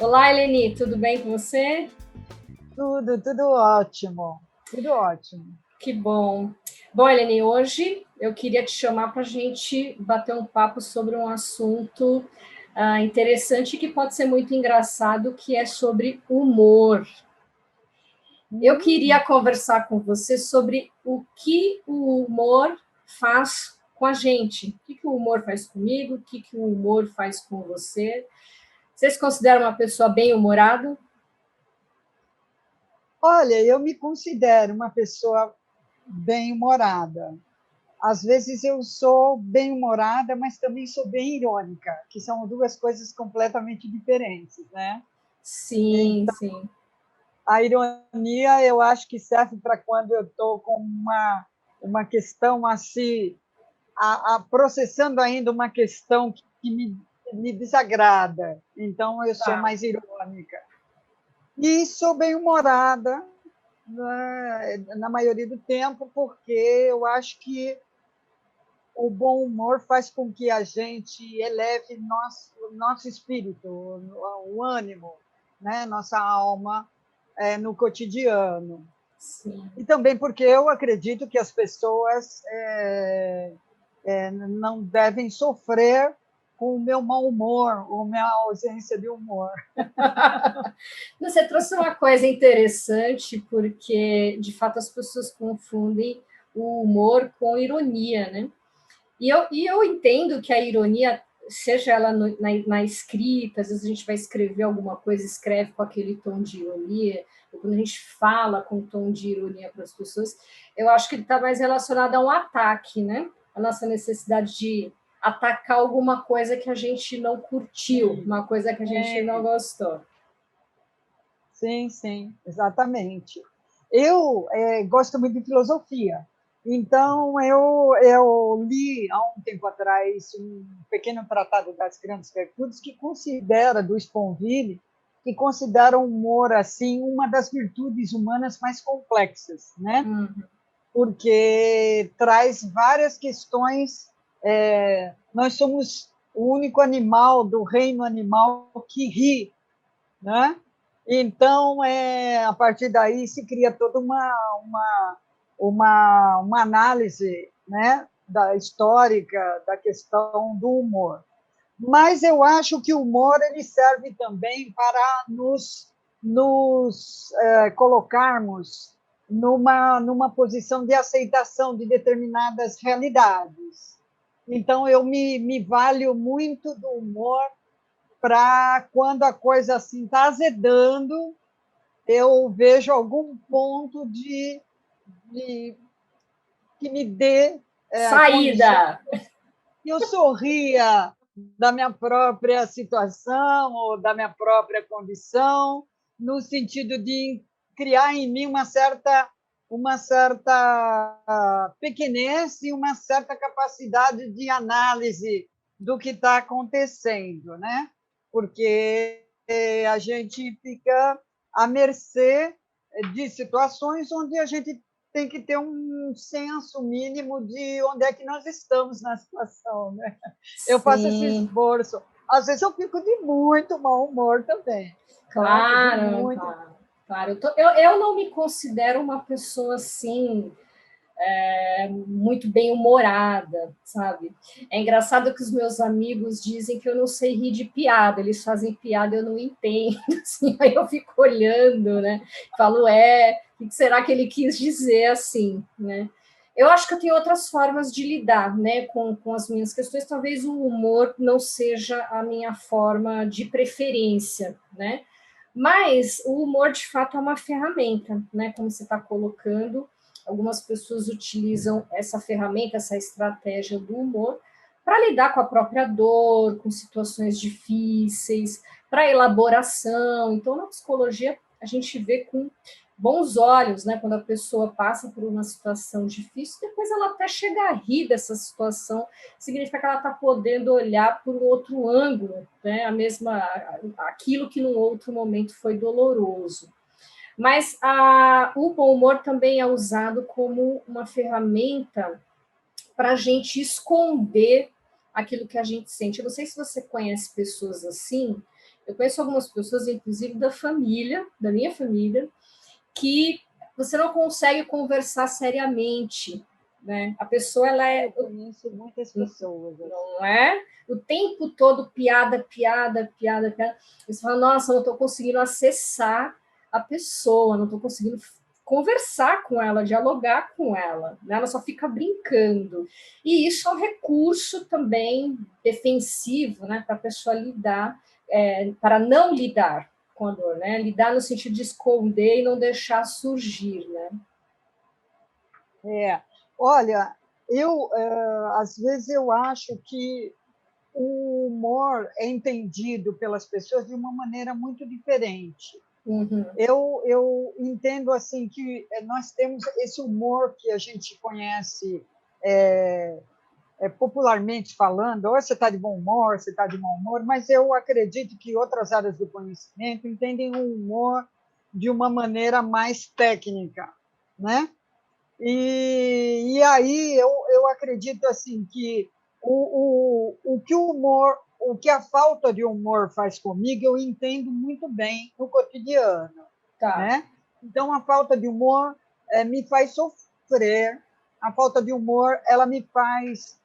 Olá, Eleni, tudo bem com você? Tudo ótimo, tudo ótimo. Que bom. Bom, Eleni, hoje eu queria te chamar para a gente bater um papo sobre um assunto interessante que pode ser muito engraçado, que é sobre humor. Eu queria Hum, conversar com você sobre o que o humor faz com a gente. O que o humor faz comigo? O que o humor faz com você? Você se considera uma pessoa bem-humorada? Olha, eu me considero uma pessoa bem-humorada. Às vezes eu sou bem-humorada, mas também sou bem irônica, que são duas coisas completamente diferentes, né? Sim, Então, sim. a ironia eu acho que serve para quando eu estou com uma questão assim, processando ainda uma questão que me desagrada. Então, eu sou Tá. mais irônica. E sou bem-humorada, né, na maioria do tempo, porque eu acho que o bom humor faz com que a gente eleve nosso espírito, o ânimo, né, nossa alma no cotidiano. Sim. E também porque eu acredito que as pessoas não devem sofrer com o meu mau humor ou minha ausência de humor. Você trouxe uma coisa interessante, porque de fato as pessoas confundem o humor com ironia, né? E eu entendo que a ironia, seja ela na escrita, às vezes a gente vai escrever alguma coisa, escreve com aquele tom de ironia, ou quando a gente fala com tom de ironia para as pessoas, eu acho que ele está mais relacionado a um ataque, né? A nossa necessidade de atacar alguma coisa que a gente não curtiu, Sim, uma coisa que a gente não gostou. sim, exatamente. Eu gosto muito de filosofia, então eu li há um tempo atrás um pequeno tratado das grandes virtudes que considera, do Sponville, que considera o humor assim uma das virtudes humanas mais complexas, né? Hum. Porque traz várias questões. Nós somos o único animal do reino animal que ri, né? Então, a partir daí se cria toda uma análise, né, da histórica da questão do humor. Mas eu acho que o humor ele serve também para nos colocarmos numa posição de aceitação de determinadas realidades. Então, eu me valho muito do humor para quando a coisa assim está azedando, eu vejo algum ponto de que me dê condições Saída. que eu sorria da minha própria situação ou da minha própria condição, no sentido de criar em mim uma certa pequenez e uma certa capacidade de análise do que está acontecendo, né? Porque a gente fica à mercê de situações onde a gente tem que ter um senso mínimo de onde é que nós estamos na situação, né? Eu faço esse Sim, esforço. Às vezes eu fico de muito mau humor também, tá? De claro, muito. claro. Claro, eu não me considero uma pessoa assim, muito bem-humorada, sabe? É engraçado que os meus amigos dizem que eu não sei rir de piada, eles fazem piada, eu não entendo, assim, aí eu fico olhando, né? Falo, o que será que ele quis dizer assim, né? Eu acho que eu tenho outras formas de lidar, né, com as minhas questões. Talvez o humor não seja a minha forma de preferência, né? Mas o humor, de fato, é uma ferramenta, né? Como você está colocando, algumas pessoas utilizam essa ferramenta, essa estratégia do humor, para lidar com a própria dor, com situações difíceis, para elaboração. Então, na psicologia, a gente vê com bons olhos, né? Quando a pessoa passa por uma situação difícil, depois ela até chega a rir dessa situação, significa que ela está podendo olhar por um outro ângulo, né? Aquilo que num outro momento foi doloroso. Mas o bom humor também é usado como uma ferramenta para a gente esconder aquilo que a gente sente. Eu não sei se você conhece pessoas assim, eu conheço algumas pessoas, inclusive da família, da minha família, que você não consegue conversar seriamente, né? A pessoa, ela Eu é, conheço muitas pessoas assim. não é? O tempo todo piada, piada, piada, piada. Você fala, nossa, não estou conseguindo acessar a pessoa, não estou conseguindo conversar com ela, dialogar com ela, né? Ela só fica brincando. E isso é um recurso também defensivo, né, para a pessoa lidar, para não lidar com a dor, né? Lidar no sentido de esconder e não deixar surgir, né? É, olha, às vezes eu acho que o humor é entendido pelas pessoas de uma maneira muito diferente. Uhum. Eu entendo assim que nós temos esse humor que a gente conhece popularmente falando, ou você está de bom humor, você está de mau humor, mas eu acredito que outras áreas do conhecimento entendem o humor de uma maneira mais técnica, né? E aí eu acredito assim que o que o humor, o que a falta de humor faz comigo, eu entendo muito bem no cotidiano, Tá. né? Então a falta de humor me faz sofrer, a falta de humor ela me faz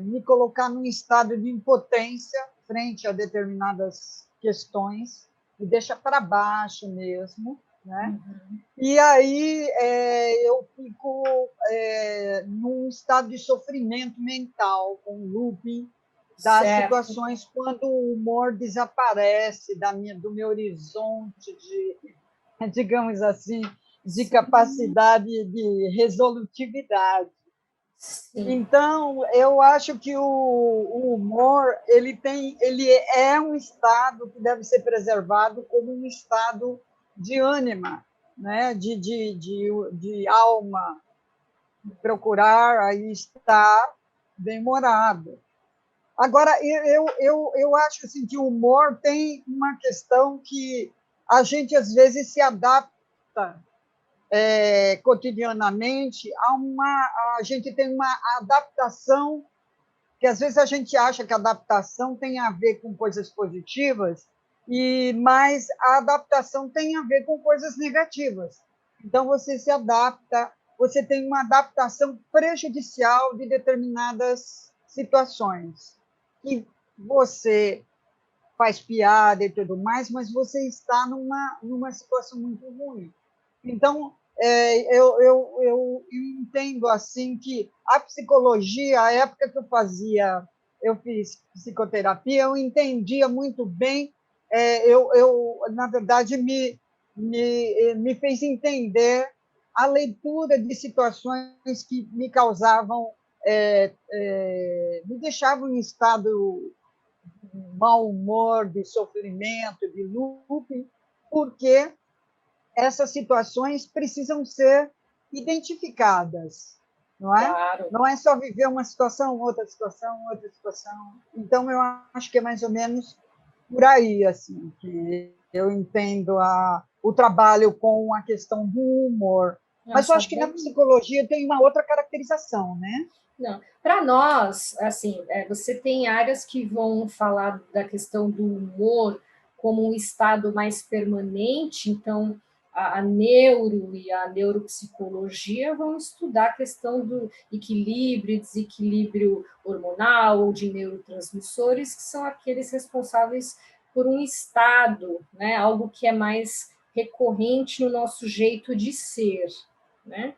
me colocar num estado de impotência frente a determinadas questões, me deixa para baixo mesmo, né? Uhum. E aí eu fico num estado de sofrimento mental, com looping das Certo. situações quando o humor desaparece do meu horizonte de, digamos assim, de Sim, capacidade de resolutividade. sim. Então, eu acho que o humor ele é um estado que deve ser preservado como um estado de ânima, né? De alma, procurar aí estar bem-morado. Agora, eu acho assim, que o humor tem uma questão que a gente, às vezes, se adapta cotidianamente a gente tem uma adaptação que às vezes a gente acha que a adaptação tem a ver com coisas positivas, mas a adaptação tem a ver com coisas negativas. Então você se adapta, você tem uma adaptação prejudicial de determinadas situações que você faz piada e tudo mais, mas você está numa situação muito ruim. Então, eu entendo assim que a psicologia, a época que eu fiz psicoterapia, eu entendia muito bem, na verdade, me fez entender a leitura de situações que me causavam, me deixavam em estado mau humor, de sofrimento, de looping, porque essas situações precisam ser identificadas, não é? Claro. Não é só viver uma situação, outra situação, outra situação. Então, eu acho que é mais ou menos por aí, assim, que eu entendo o trabalho com a questão do humor. Mas eu Nossa, acho que na bem. psicologia tem uma outra caracterização, né? Não, para nós, assim, você tem áreas que vão falar da questão do humor como um estado mais permanente, então a neuro e a neuropsicologia vão estudar a questão do equilíbrio e desequilíbrio hormonal ou de neurotransmissores, que são aqueles responsáveis por um estado, né, algo que é mais recorrente no nosso jeito de ser, né?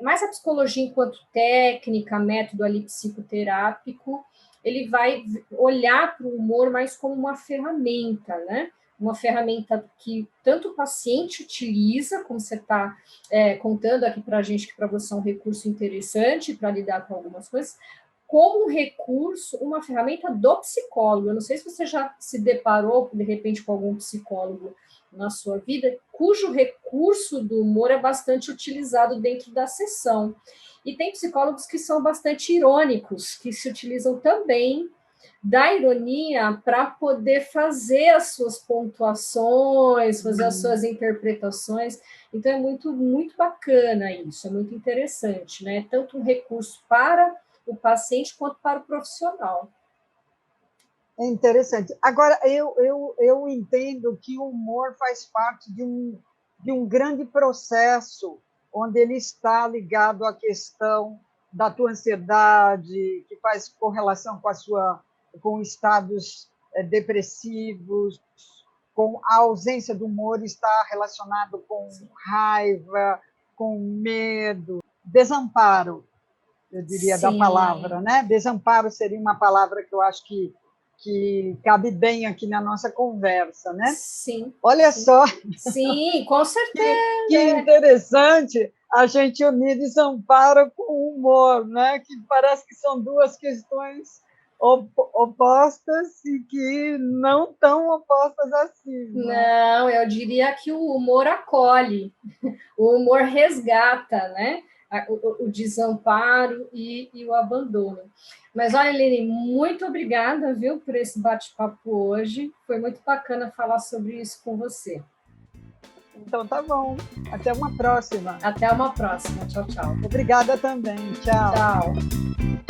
Mas a psicologia, enquanto técnica, método ali psicoterápico, ele vai olhar para o humor mais como uma ferramenta, né? Uma ferramenta que tanto o paciente utiliza, como você está contando aqui para a gente, que para você é um recurso interessante para lidar com algumas coisas, como um recurso, uma ferramenta do psicólogo. Eu não sei se você já se deparou, de repente, com algum psicólogo na sua vida, cujo recurso do humor é bastante utilizado dentro da sessão. E tem psicólogos que são bastante irônicos, que se utilizam também da ironia para poder fazer as suas pontuações, fazer as suas interpretações. Então é muito, muito bacana isso, é muito interessante, né? Tanto um recurso para o paciente quanto para o profissional. É interessante. Agora, eu entendo que o humor faz parte de um grande processo onde ele está ligado à questão da tua ansiedade, que faz correlação com estados depressivos, com a ausência do humor está relacionado com raiva, com medo, desamparo, eu diria, da palavra, né? Desamparo seria uma palavra que eu acho que cabe bem aqui na nossa conversa, né? Sim. Olha só. Sim, com certeza. Que interessante a gente unir desamparo com humor, né? Que parece que são duas questões opostas e que não tão opostas assim. Não, eu diria que o humor acolhe, o humor resgata, né? O desamparo e o abandono. Mas olha, Lene, muito obrigada, viu, por esse bate-papo hoje. Foi muito bacana falar sobre isso com você. Então tá bom. Até uma próxima. Até uma próxima. Tchau, tchau. Obrigada também. Tchau. Tchau.